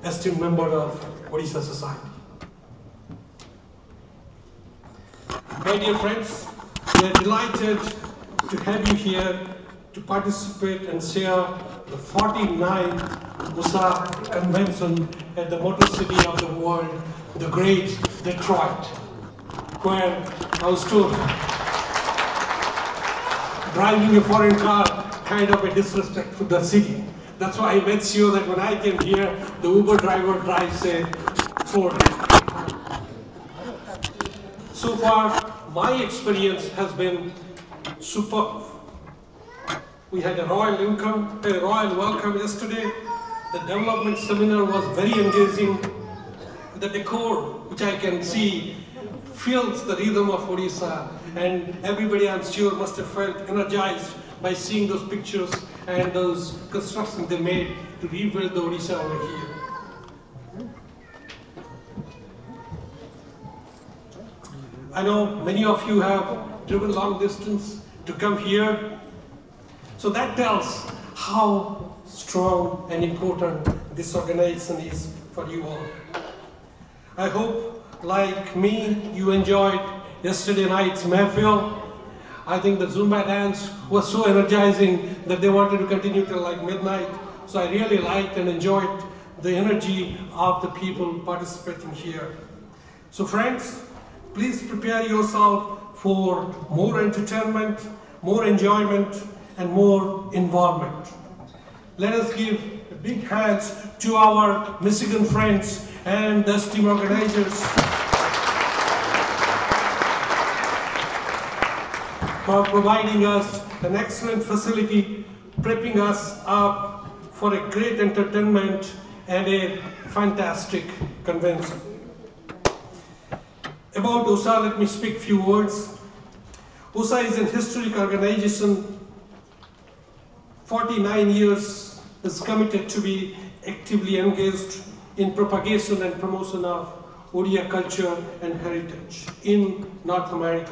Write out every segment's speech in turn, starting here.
esteemed member of Odisha society. My dear friends, we are delighted to have you here to participate and share the 49th USA convention at the Motor City of the world, the great Detroit, where I was told driving a foreign car kind of a disrespect to the city. That's why I made sure that when I came here, the Uber driver drives a Ford. So far, my experience has been superb. We had a royal welcome yesterday. The development seminar was very engaging. The decor, which I can see, feels the rhythm of Odisha, and everybody, I'm sure, must have felt energized by seeing those pictures and those constructions they made to rebuild the Odisha over here. I know many of you have driven long distance to come here, so that tells how strong and important this organization is for you all. I hope, like me, you enjoyed yesterday night's Mahfil. I think the Zumba dance was so energizing that they wanted to continue till like midnight. So I really liked and enjoyed the energy of the people participating here. So friends, please prepare yourself for more entertainment, more enjoyment, and more involvement. Let us give a big hand to our Michigan friends and the esteemed organizers for providing us an excellent facility, prepping us up for a great entertainment and a fantastic convention. About USA, let me speak a few words. USA is an historic organization. 49 years is committed to be actively engaged in propagation and promotion of Odia culture and heritage in North America.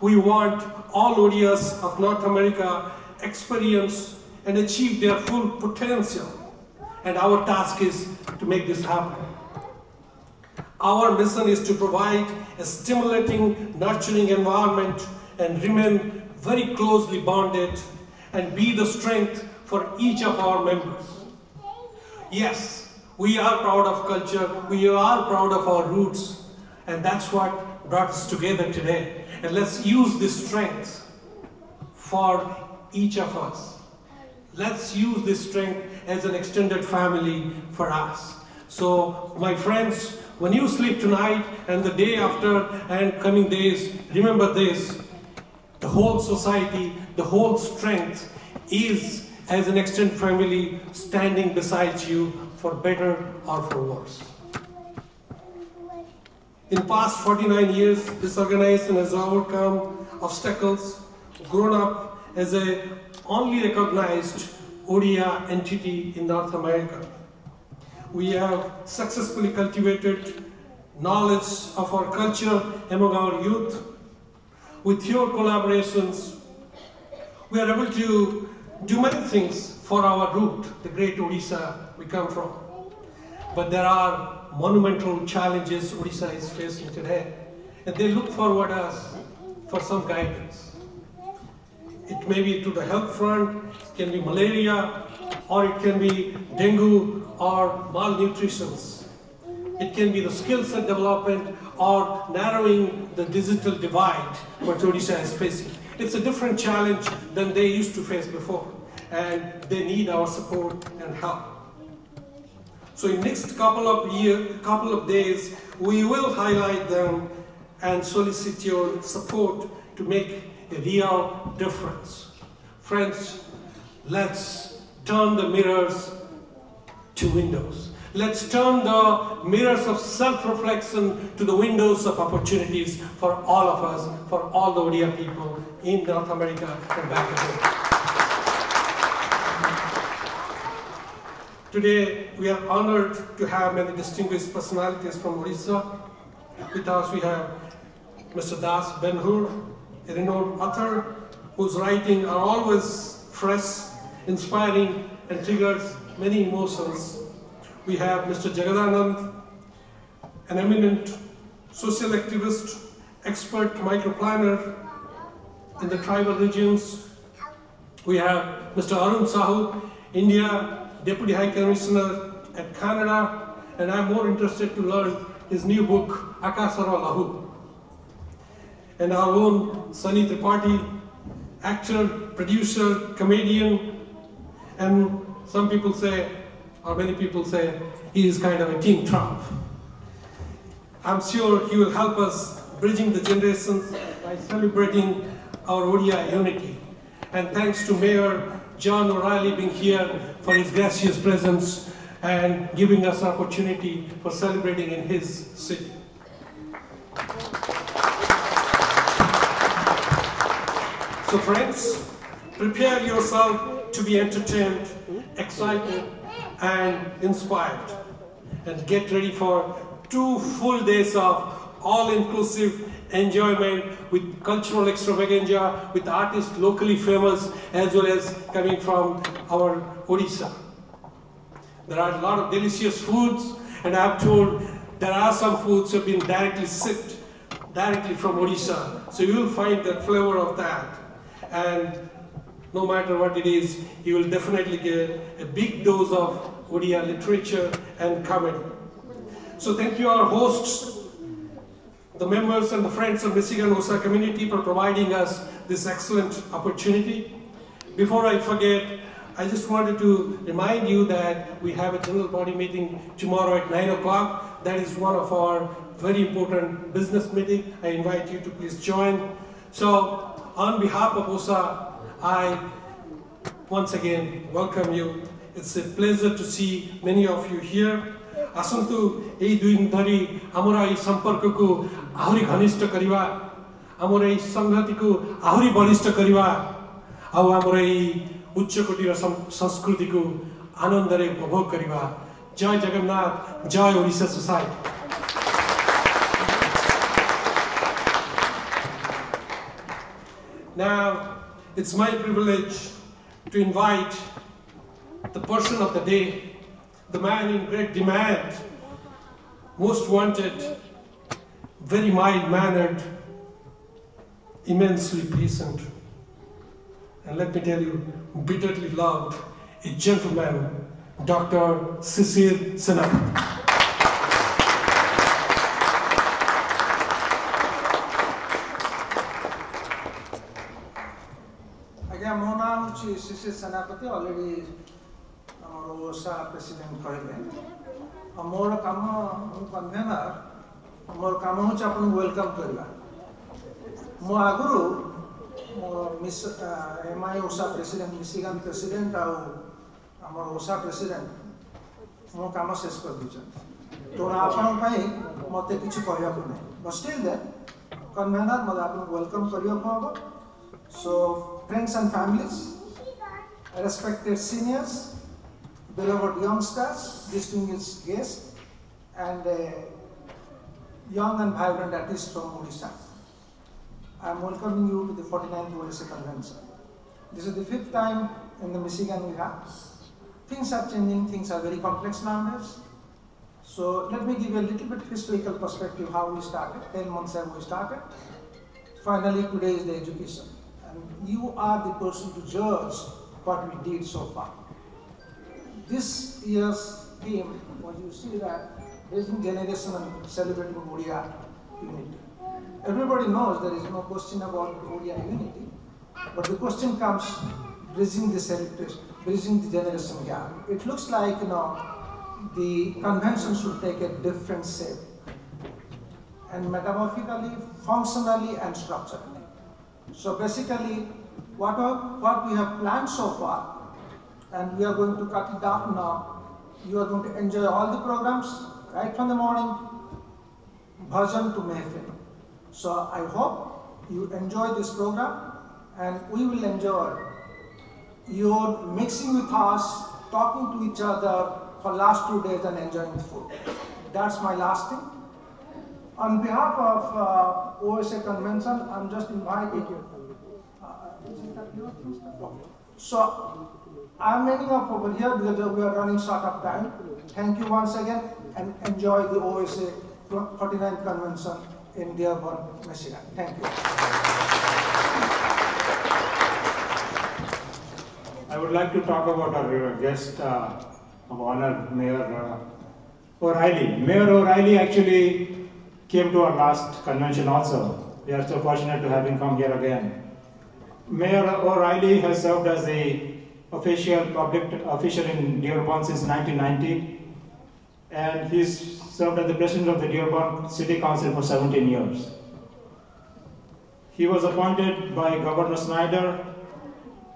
We want all Odias of North America experience and achieve their full potential, and our task is to make this happen. Our mission is to provide a stimulating, nurturing environment and remain very closely bonded and be the strength for each of our members. Yes, we are proud of culture, we are proud of our roots, and that's what brought us together today. And let's use this strength for each of us. Let's use this strength as an extended family for us. So, my friends, when you sleep tonight and the day after and coming days, remember this: the whole society, the whole strength is as an extended family standing beside you for better or for worse. In past 49 years, this organization has overcome obstacles, grown up as a only recognized Odia entity in North America. We have successfully cultivated knowledge of our culture among our youth. With your collaborations, we are able to do many things for our root, the great Odisha we come from. But there are monumental challenges Odisha is facing today, and they look forward us for some guidance. It may be to the health front, it can be malaria, or it can be dengue or malnutrition. It can be the skill set development or narrowing the digital divide what Odisha is facing. It's a different challenge than they used to face before, and they need our support and help. So in next couple of days, we will highlight them and solicit your support to make a real difference. Friends, let's turn the mirrors to windows. Let's turn the mirrors of self-reflection to the windows of opportunities for all of us, for all the Odia people in North America and back again. Today, we are honored to have many distinguished personalities from Odisha. With us, we have Mr. Das Ben-Hur, a renowned author whose writings are always fresh, inspiring, and triggers many emotions. We have Mr. Jagadanand, an eminent social activist, expert microplanner in the tribal regions. We have Mr. Arun Sahu, India Deputy High Commissioner at Canada, and I'm more interested to learn his new book, Akasara Lahu. And our own Sunny Tripathi, actor, producer, comedian, and some people say, or many people say, he is kind of a King Trump. I'm sure he will help us bridging the generations by celebrating our Odia unity. And thanks to Mayor John O'Reilly being here for his gracious presence and giving us opportunity for celebrating in his city. So friends, prepare yourself to be entertained, excited, and inspired. And get ready for 2 full days of all-inclusive enjoyment with cultural extravaganza, with artists locally famous, as well as coming from our Odisha. There are a lot of delicious foods, and I've told there are some foods that have been directly shipped directly from Odisha. So you will find the flavor of that. And no matter what it is, you will definitely get a big dose of Odia literature and comedy. So thank you our hosts, the members and the friends of Michigan OSA community for providing us this excellent opportunity. Before I forget, I just wanted to remind you that we have a general body meeting tomorrow at 9 o'clock. That is one of our very important business meetings. I invite you to please join. So on behalf of OSA, I once again welcome you. It's a pleasure to see many of you here. आसंतु यही दुई दिन धरी आमरा यही संपर्क को आहुरी घनिष्ठ करिवा, आमरा यही संगति को आहुरी बलिष्ठ करिवा, आउ आमरा यही उच्च कोटिर संस्कृति को आनंदरे उपभोग करिवा। जय जगन्नाथ, जय Odisha society. Now, it's my privilege to invite the person of the day, the man in great demand, most wanted, very mild-mannered, immensely patient, and let me tell you, bitterly loved, a gentleman, Dr. Sisir Senapati. मो नाम शिशिर सेनापति already ओसा president कहले मोर काम convener मोर काम हो अपन welcome करवा मो आगुरु मिस एमआई ओसा प्रेसिडेंट मिशिगन प्रेसिडेंट आ हमर ओसा प्रेसिडेंट मो काम शेष कर दिछन तो आपन पई मते किछ कहया को नै बट स्टिल दैट कन्वेनर मते आपन वेलकम करियो को So, friends and families, respected seniors, beloved youngsters, distinguished guests, and young and vibrant artists from Odisha, I am welcoming you to the 49th Odisha Convention. This is the 5th time in the Michigan we have. Things are changing, things are very complex nowadays. So, let me give you a little bit historical perspective how we started. 10 months ago we started. Finally, today is the education. And you are the person to judge what we did so far. This year's theme, what you see that, raising generation and celebrating Odia unity. Everybody knows there is no question about Odia unity, but the question comes, bridging the celebration, bridging the generation gap. It looks like, the convention should take a different shape, and metamorphically, functionally, and structurally. So basically, what we have planned so far, and we are going to cut it down now, you are going to enjoy all the programs, right from the morning, bhajan to mehfil. So I hope you enjoy this program, and we will enjoy your mixing with us, talking to each other for last 2 days and enjoying the food. That's my last thing. On behalf of OSA Convention, I'm just inviting you. So, I'm ending up over here because we are running short of time. Thank you once again, and enjoy the OSA 49th Convention in Dearborn, Michigan. Thank you. I would like to talk about our guest of honor, Mayor O'Reilly. Mayor O'Reilly actually came to our last convention also. We are so fortunate to have him come here again. Mayor O'Reilly has served as the public official in Dearborn since 1990, and he's served as the president of the Dearborn City Council for 17 years. He was appointed by Governor Snyder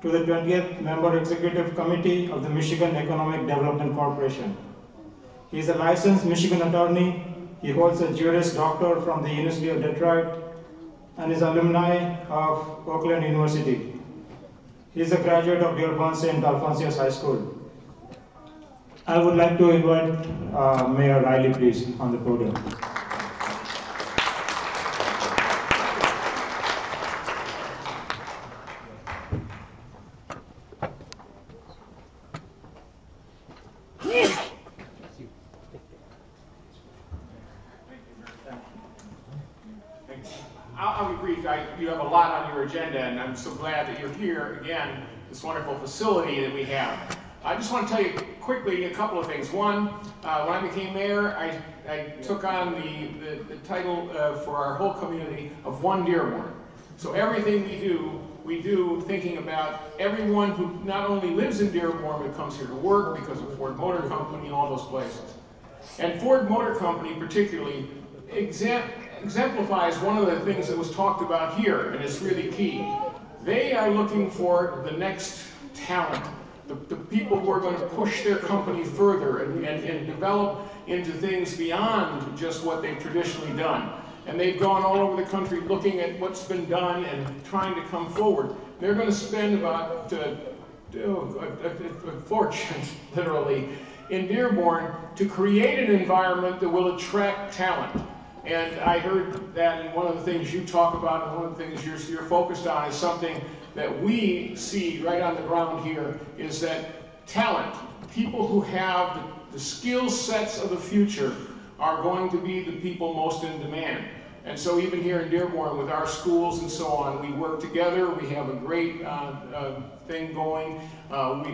to the 20th Member Executive Committee of the Michigan Economic Development Corporation. He is a licensed Michigan attorney. He holds a Juris Doctor from the University of Detroit and is alumni of Oakland University. He is a graduate of Dearborn St. Alphonsus High School. I would like to invite Mayor O'Reilly, please, on the podium. I'll be brief. You have a lot on your agenda, and I'm so glad that you're here again, this wonderful facility that we have. I just want to tell you quickly a couple of things. One, when I became mayor, I took on the title for our whole community of One Dearborn. So everything we do thinking about everyone who not only lives in Dearborn, but comes here to work because of Ford Motor Company and all those places. And Ford Motor Company particularly exemplifies one of the things that was talked about here, and it's really key. They are looking for the next talent, the people who are going to push their company further and develop into things beyond just what they've traditionally done. And they've gone all over the country looking at what's been done and trying to come forward. They're going to spend about a fortune, literally, in Dearborn to create an environment that will attract talent. And I heard that in one of the things you talk about, and one of the things you're focused on is something that we see right on the ground here, is that talent, people who have the skill sets of the future are going to be the people most in demand. And so even here in Dearborn with our schools and so on, we work together, we have a great thing going,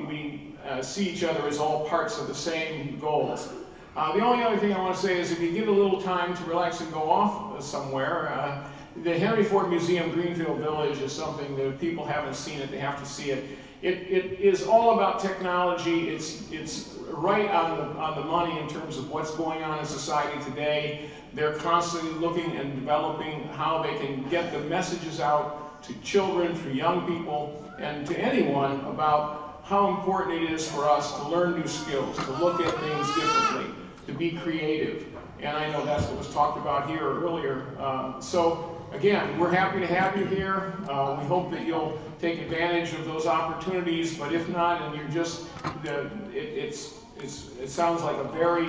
we see each other as all parts of the same goals. The only other thing I want to say is if you get a little time to relax and go off somewhere, the Henry Ford Museum Greenfield Village is something that if people haven't seen it, they have to see it. It is all about technology. It's right on the money in terms of what's going on in society today. They're constantly looking and developing how they can get the messages out to children, to young people, and to anyone about how important it is for us to learn new skills, to look at things differently, to be creative. And I know that's what was talked about here earlier. So again, we're happy to have you here. We hope that you'll take advantage of those opportunities, but if not, and you're just, it sounds like a very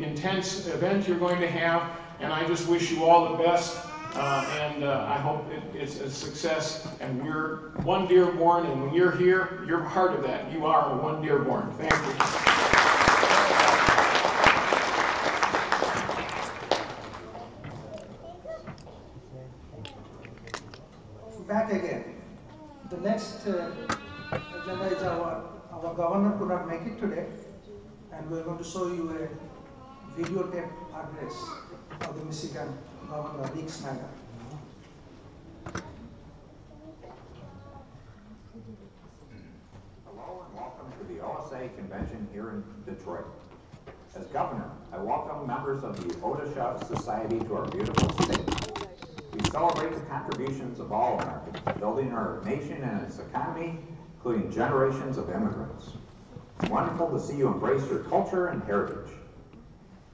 intense event you're going to have, and I just wish you all the best, and I hope it's a success, and we're One Dearborn, and when you're here, you're part of that. You are One Dearborn. Thank you. Back again. The next agenda is our governor could not make it today, and we're going to show you a videotape address of the Michigan Governor Rick Snyder. Hello and welcome to the OSA convention here in Detroit. As governor, I welcome members of the Odisha Society to our beautiful state. We celebrate the contributions of all Americans, building our nation and its economy, including generations of immigrants. It's wonderful to see you embrace your culture and heritage.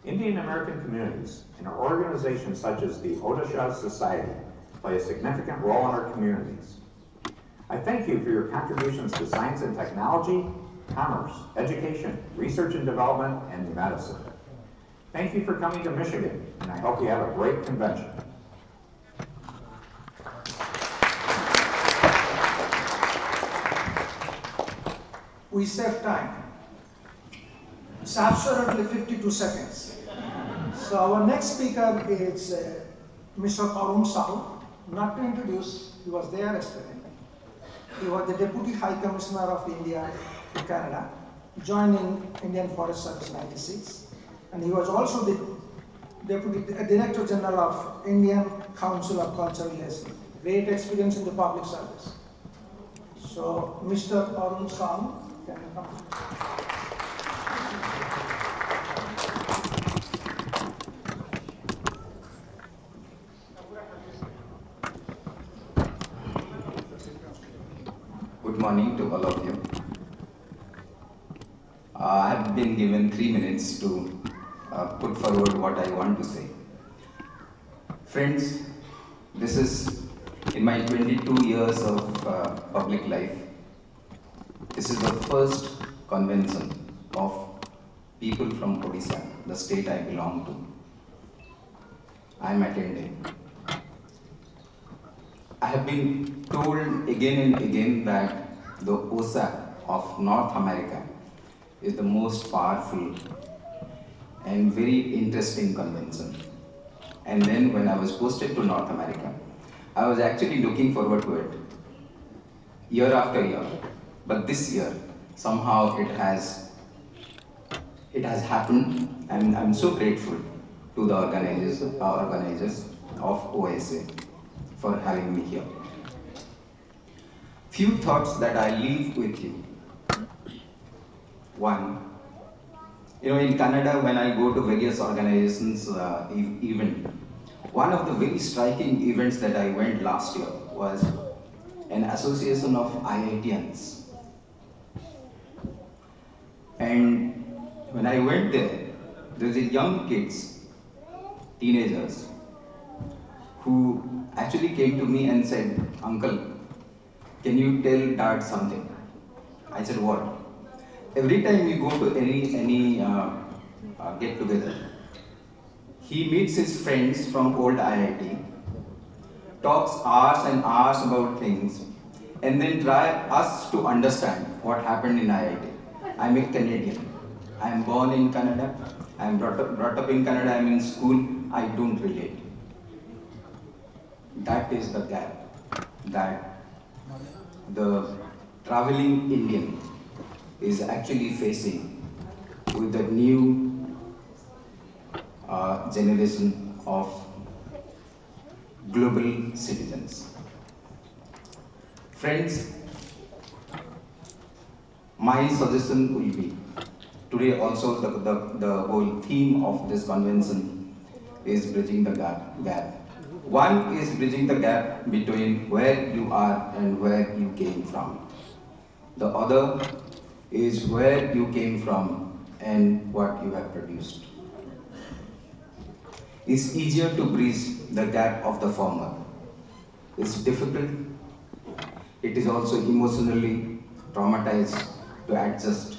Indian American communities and organizations such as the Odisha Society play a significant role in our communities. I thank you for your contributions to science and technology, commerce, education, research and development, and medicine. Thank you for coming to Michigan, and I hope you have a great convention. We save time. It's absolutely 52 seconds. So our next speaker is Mr. Arun Sahu. Not to introduce, he was there yesterday. He was the Deputy High Commissioner of India to Canada, joined in Indian Forest Service in 1996, and he was also the Deputy Director General of Indian Council of Cultural Relations. Great experience in the public service. So, Mr. Arun Sahu, can you come? Good morning to all of you. I have been given 3 minutes to put forward what I want to say. Friends, this is in my 22 years of public life. This is the first convention of people from Odisha, the state I belong to. I am attending. I have been told again and again that the OSA of North America is the most powerful and very interesting convention. And then when I was posted to North America, I was actually looking forward to it year after year. But this year, somehow it has happened, and I'm so grateful to the organizers of OSA for having me here. Few thoughts that I leave with you. One, in Canada, when I go to various organizations event, one of the very striking events that I went last year was an association of IITians. And when I went there were young kids, teenagers, who actually came to me and said, "Uncle, can you tell Dad something?" I said, "What?" Every time we go to any get-together, he meets his friends from old IIT, talks hours and hours about things, and then try us to understand what happened in IIT. I'm a Canadian. I am born in Canada. I am brought up in Canada. I am in school. I don't relate. That is the gap that the traveling Indian is actually facing with the new generation of global citizens. Friends, my suggestion will be, today also the whole theme of this convention is bridging the gap. One is bridging the gap between where you are and where you came from. The other is where you came from and what you have produced. It's easier to bridge the gap of the former. It's difficult. It is also emotionally traumatized to adjust